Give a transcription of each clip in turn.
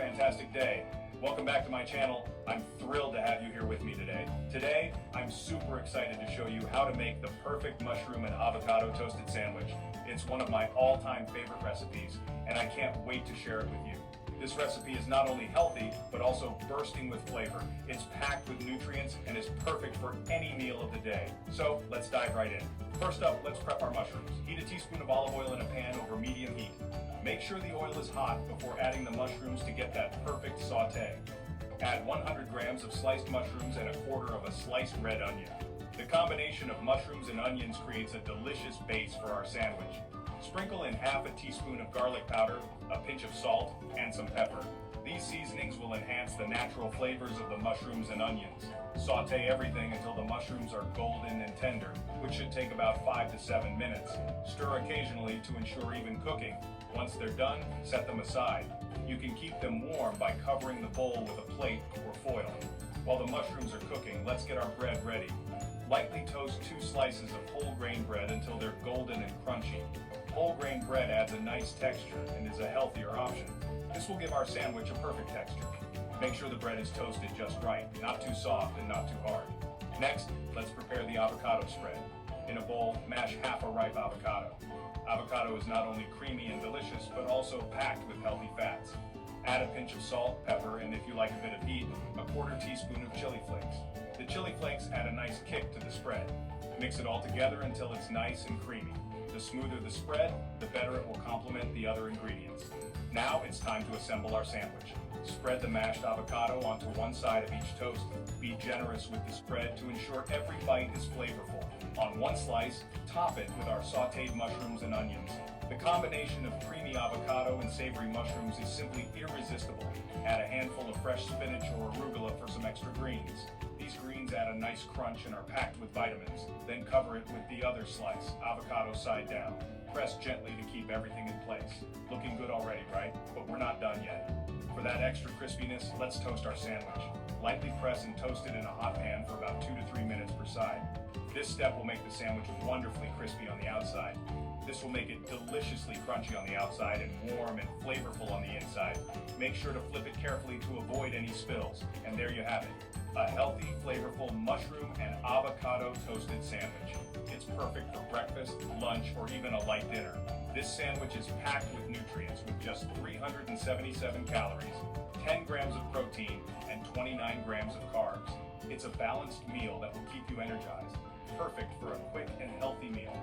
fantastic day. Welcome back to my channel. I'm thrilled to have you here with me today. Today, I'm super excited to show you how to make the perfect mushroom and avocado toasted sandwich. It's one of my all-time favorite recipes, and I can't wait to share it with you. This recipe is not only healthy, but also bursting with flavor. It's packed with nutrients and is perfect for any meal of the day. So let's dive right in. First up, let's prep our mushrooms. Heat a teaspoon of olive oil in a pan over medium heat. Make sure the oil is hot before adding the mushrooms to get that perfect saute. Add 100 grams of sliced mushrooms and a quarter of a sliced red onion. The combination of mushrooms and onions creates a delicious base for our sandwich. Sprinkle in half a teaspoon of garlic powder, a pinch of salt, and some pepper. These seasonings will enhance the natural flavors of the mushrooms and onions. Saute everything until the mushrooms are golden and tender, which should take about 5 to 7 minutes. Stir occasionally to ensure even cooking. Once they're done, set them aside. You can keep them warm by covering the bowl with a plate or foil. While the mushrooms are cooking, let's get our bread ready. Lightly toast 2 slices of whole grain bread until they're golden and crunchy. Whole grain bread adds a nice texture and is a healthier option. This will give our sandwich a perfect texture. Make sure the bread is toasted just right, not too soft and not too hard. Next, let's prepare the avocado spread. In a bowl, mash half a ripe avocado. Avocado is not only creamy and delicious, but also packed with healthy fats. Add a pinch of salt, pepper, and if you like a bit of heat, a quarter teaspoon of chili flakes. The chili flakes add a nice kick to the spread. Mix it all together until it's nice and creamy. The smoother the spread, the better it will complement the other ingredients. Now it's time to assemble our sandwich. Spread the mashed avocado onto one side of each toast. Be generous with the spread to ensure every bite is flavorful. On one slice, top it with our sautéed mushrooms and onions. The combination of creamy avocado and savory mushrooms is simply irresistible. Add a handful of fresh spinach or arugula for some extra greens. These greens add a nice crunch and are packed with vitamins. Then cover it with the other slice, avocado side down. Press gently to keep everything in place. Looking good already, right? But we're not done yet. For that extra crispiness, let's toast our sandwich. Lightly press and toast it in a hot pan for about 2 to 3 minutes per side. This step will make the sandwich wonderfully crispy on the outside. This will make it deliciously crunchy on the outside and warm and flavorful on the inside. Make sure to flip it carefully to avoid any spills. And there you have it. A healthy, flavorful mushroom and avocado toasted sandwich. It's perfect for breakfast, lunch, or even a light dinner. This sandwich is packed with nutrients with just 377 calories, 10 grams of protein, and 29 grams of carbs. It's a balanced meal that will keep you energized. Perfect for a quick and healthy meal.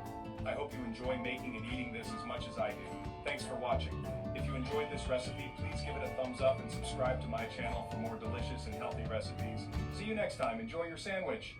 I hope you enjoy making and eating this as much as I do. Thanks for watching. If you enjoyed this recipe, please give it a thumbs up and subscribe to my channel for more delicious and healthy recipes. See you next time. Enjoy your sandwich.